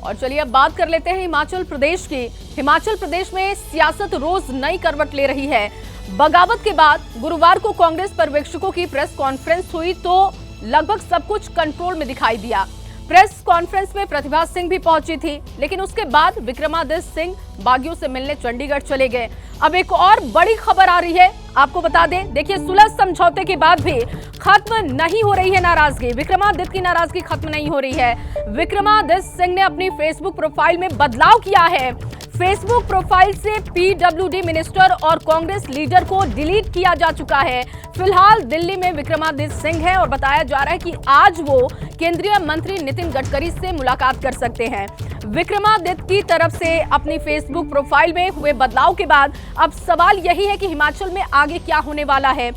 और चलिए अब बात कर लेते हैं हिमाचल प्रदेश की। हिमाचल प्रदेश में सियासत रोज नई करवट ले रही है। बगावत के बाद गुरुवार को कांग्रेस पर्यवेक्षकों की प्रेस कॉन्फ्रेंस हुई तो लगभग सब कुछ कंट्रोल में दिखाई दिया। प्रेस कॉन्फ्रेंस में प्रतिभा सिंह भी पहुंची थी, लेकिन उसके बाद विक्रमादित्य सिंह बागियों से मिलने चंडीगढ़ चले गए। अब एक और बड़ी खबर आ रही है, आपको बता दें। देखिए, सुलह समझौते के बाद भी खत्म नहीं हो रही है नाराजगी। विक्रमादित्य की नाराजगी खत्म नहीं हो रही है। विक्रमादित्य सिंह ने अपनी फेसबुक प्रोफाइल में बदलाव किया है। फेसबुक प्रोफाइल से पीडब्ल्यूडी मिनिस्टर और कांग्रेस लीडर को डिलीट किया जा चुका है। फिलहाल दिल्ली में विक्रमादित्य सिंह है और बताया जा रहा है कि आज वो केंद्रीय मंत्री नितिन गडकरी से मुलाकात कर सकते हैं। विक्रमादित्य की तरफ से अपनी फेसबुक प्रोफाइल में हुए बदलाव के बाद अब सवाल यही है कि हिमाचल में आगे क्या होने वाला है।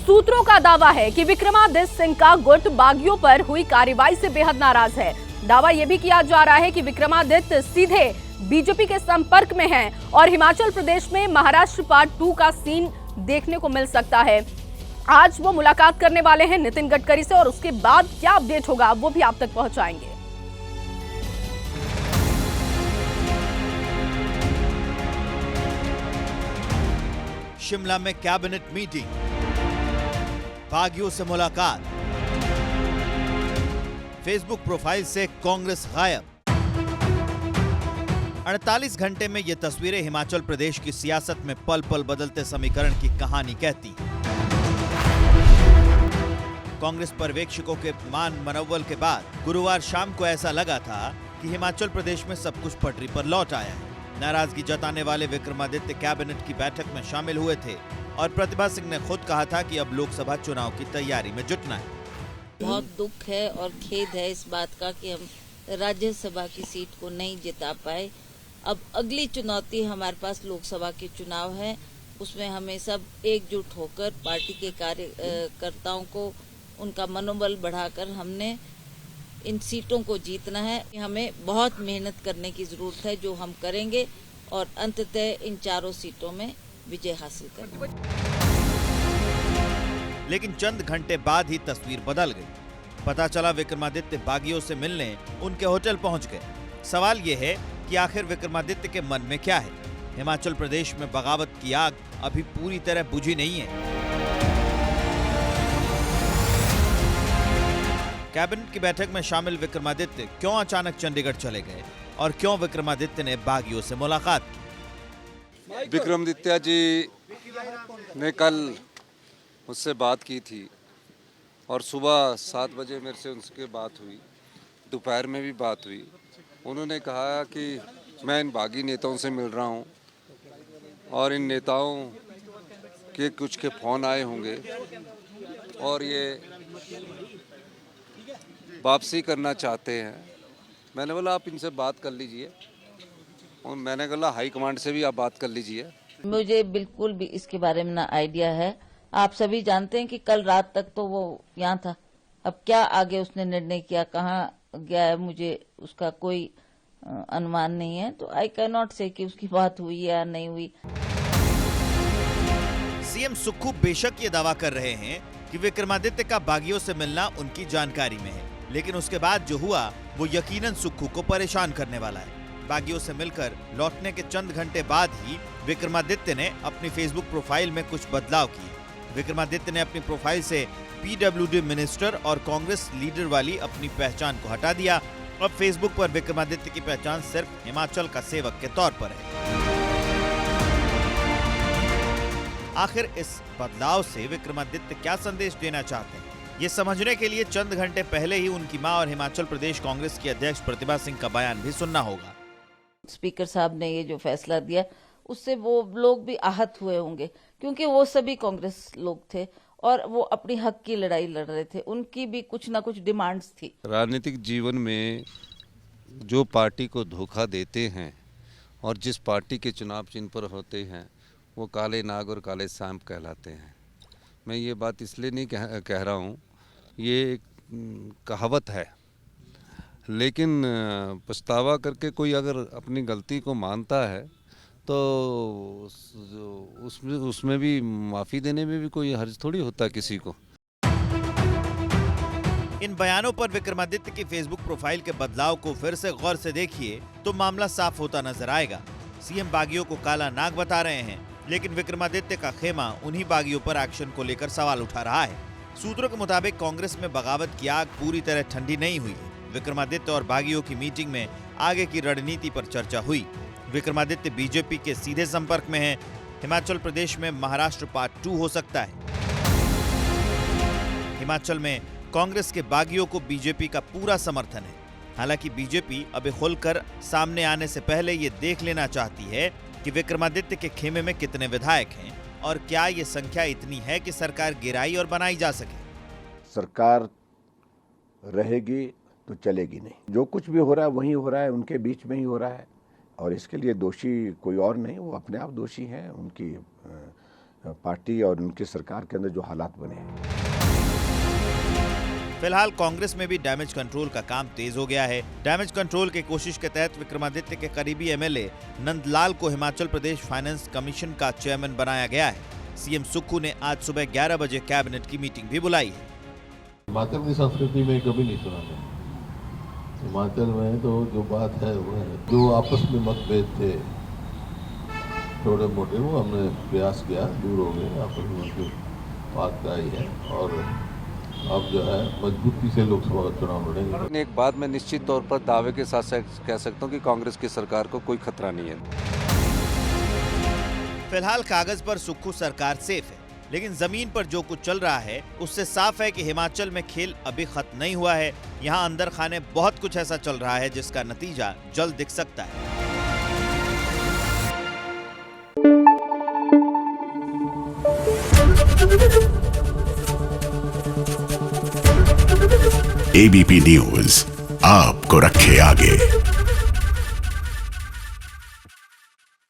सूत्रों का दावा है कि विक्रमादित्य सिंह का गुट बागियों पर हुई कार्रवाई से बेहद नाराज है। दावा यह भी किया जा रहा है कि विक्रमादित्य सीधे बीजेपी के संपर्क में हैं और हिमाचल प्रदेश में महाराष्ट्र पार्ट 2 का सीन देखने को मिल सकता है। आज वो मुलाकात करने वाले हैं नितिन गडकरी से और उसके बाद क्या अपडेट होगा वो भी आप तक पहुंचाएंगे। शिमला में कैबिनेट मीटिंग, बागियों से मुलाकात, फेसबुक प्रोफाइल से कांग्रेस गायब। 48 घंटे में ये तस्वीरें हिमाचल प्रदेश की सियासत में पल पल बदलते समीकरण की कहानी कहती। कांग्रेस पर्यवेक्षकों के मान मनव्वल के बाद गुरुवार शाम को ऐसा लगा था कि हिमाचल प्रदेश में सब कुछ पटरी पर लौट आया है। नाराजगी जताने वाले विक्रमादित्य कैबिनेट की बैठक में शामिल हुए थे और प्रतिभा सिंह ने खुद कहा था कि अब लोकसभा चुनाव की तैयारी में जुटना है। बहुत दुख है और खेद है इस बात का कि हम राज्यसभा की सीट को नहीं जिता पाए। अब अगली चुनौती हमारे पास लोकसभा के चुनाव है, उसमें हमें सब एकजुट होकर पार्टी के कार्यकर्ताओं को उनका मनोबल बढ़ाकर हमने इन सीटों को जीतना है। हमें बहुत मेहनत करने की जरूरत है, जो हम करेंगे और अंततः इन चारों सीटों में विजय हासिल करेंगे। लेकिन चंद घंटे बाद ही तस्वीर बदल गई। पता चला विक्रमादित्य बागियों से मिलने उनके होटल पहुंच गए। सवाल यह है कि आखिर विक्रमादित्य के मन में क्या है। हिमाचल प्रदेश में बगावत की आग अभी पूरी तरह बुझी नहीं है। कैबिनेट की बैठक में शामिल विक्रमादित्य क्यों अचानक चंडीगढ़ चले गए और क्यों विक्रमादित्य ने बागियों से मुलाकात की? विक्रमादित्य जी ने कल मुझसे बात की थी और सुबह 7 बजे मेरे से उनसे बात हुई, दोपहर में भी बात हुई। उन्होंने कहा कि मैं इन बागी नेताओं से मिल रहा हूं और इन नेताओं के कुछ के फ़ोन आए होंगे और ये वापसी करना चाहते हैं। मैंने बोला आप इनसे बात कर लीजिए और मैंने बोला हाई कमांड से भी आप बात कर लीजिए। मुझे बिल्कुल भी इसके बारे में ना आइडिया है। आप सभी जानते हैं कि कल रात तक तो वो यहाँ था। अब क्या आगे उसने निर्णय किया, कहाँ गया है, मुझे उसका कोई अनुमान नहीं है। तो आई कैन नॉट से कि उसकी बात हुई या नहीं हुई। सीएम सुक्खू बेशक ये दावा कर रहे हैं कि विक्रमादित्य का बागियों से मिलना उनकी जानकारी में है, लेकिन उसके बाद जो हुआ वो यकीनन सुक्खू को परेशान करने वाला है। बागियों से मिलकर लौटने के चंद घंटे बाद ही विक्रमादित्य ने अपनी फेसबुक प्रोफाइल में कुछ बदलाव किए। विक्रमादित्य ने अपनी प्रोफाइल से पीडब्ल्यूडी मिनिस्टर और कांग्रेस लीडर वाली अपनी पहचान को हटा दिया। अब फेसबुक पर विक्रमादित्य की पहचान सिर्फ हिमाचल का सेवक के तौर पर है। आखिर इस बदलाव से विक्रमादित्य क्या संदेश देना चाहते हैं, ये समझने के लिए चंद घंटे पहले ही उनकी मां और हिमाचल प्रदेश कांग्रेस की अध्यक्ष प्रतिभा सिंह का बयान भी सुनना होगा। स्पीकर साहब ने ये जो फैसला दिया उससे वो लोग भी आहत हुए होंगे, क्योंकि वो सभी कांग्रेस लोग थे और वो अपनी हक की लड़ाई लड़ रहे थे। उनकी भी कुछ ना कुछ डिमांड्स थी। राजनीतिक जीवन में जो पार्टी को धोखा देते हैं और जिस पार्टी के चुनाव चिन्ह पर होते हैं वो काले नाग और काले सांप कहलाते हैं। मैं ये बात इसलिए नहीं कह रहा हूँ, ये एक कहावत है, लेकिन पछतावा करके कोई अगर अपनी गलती को मानता है तो उसमें भी माफ़ी देने में भी कोई हर्ज थोड़ी होता किसी को। इन बयानों पर विक्रमादित्य की फेसबुक प्रोफाइल के बदलाव को फिर से गौर से देखिए तो मामला साफ होता नजर आएगा। सीएम बागियों को काला नाग बता रहे हैं, लेकिन विक्रमादित्य का खेमा उन्हीं बागियों पर एक्शन को लेकर सवाल उठा रहा है। सूत्रों के मुताबिक कांग्रेस में बगावत की आग पूरी तरह ठंडी नहीं हुई। विक्रमादित्य और बागियों की मीटिंग में आगे की रणनीति पर चर्चा हुई। विक्रमादित्य बीजेपी के सीधे संपर्क में हैं। हिमाचल प्रदेश में महाराष्ट्र पार्ट 2 हो सकता है। हिमाचल में कांग्रेस के बागियों को बीजेपी का पूरा समर्थन है। हालांकि बीजेपी अभी खुलकर सामने आने से पहले ये देख लेना चाहती है कि विक्रमादित्य के खेमे में कितने विधायक हैं और क्या ये संख्या इतनी है कि सरकार गिराई और बनाई जा सके। सरकार रहेगी तो चलेगी नहीं। जो कुछ भी हो रहा है वही हो रहा है, उनके बीच में ही हो रहा है और इसके लिए दोषी कोई और नहीं, वो अपने आप दोषी हैं। उनकी पार्टी और उनकी सरकार के अंदर जो हालात बने हैं। फिलहाल कांग्रेस में भी डैमेज कंट्रोल का काम तेज हो गया है। डैमेज कंट्रोल की कोशिश के तहत विक्रमादित्य के करीबी एमएलए नंदलाल को हिमाचल प्रदेश फाइनेंस कमीशन का चेयरमैन बनाया गया है। सीएम सुक्खू ने आज सुबह 11 बजे कैबिनेट की मीटिंग भी बुलाई है। हिमाचल की संस्कृति में कभी नहीं सुना है। हिमाचल में तो जो बात है वो है, जो आपस में मतभेद थे थोड़े मोटे, वो हमने प्रयास किया, दूर हो गए, आपस में उनकी बात आई है और अब जो है मजबूती से लोकसभा का चुनाव लड़ेंगे। एक बात मैं निश्चित तौर पर दावे के साथ कह सकता हूं कि कांग्रेस की सरकार को कोई खतरा नहीं है। फिलहाल कागज पर सुक्खू सरकार सेफ है, लेकिन जमीन पर जो कुछ चल रहा है उससे साफ है कि हिमाचल में खेल अभी खत्म नहीं हुआ है। यहाँ अंदर खाने बहुत कुछ ऐसा चल रहा है जिसका नतीजा जल्द दिख सकता है। एबीपी न्यूज़ आपको रखे आगे।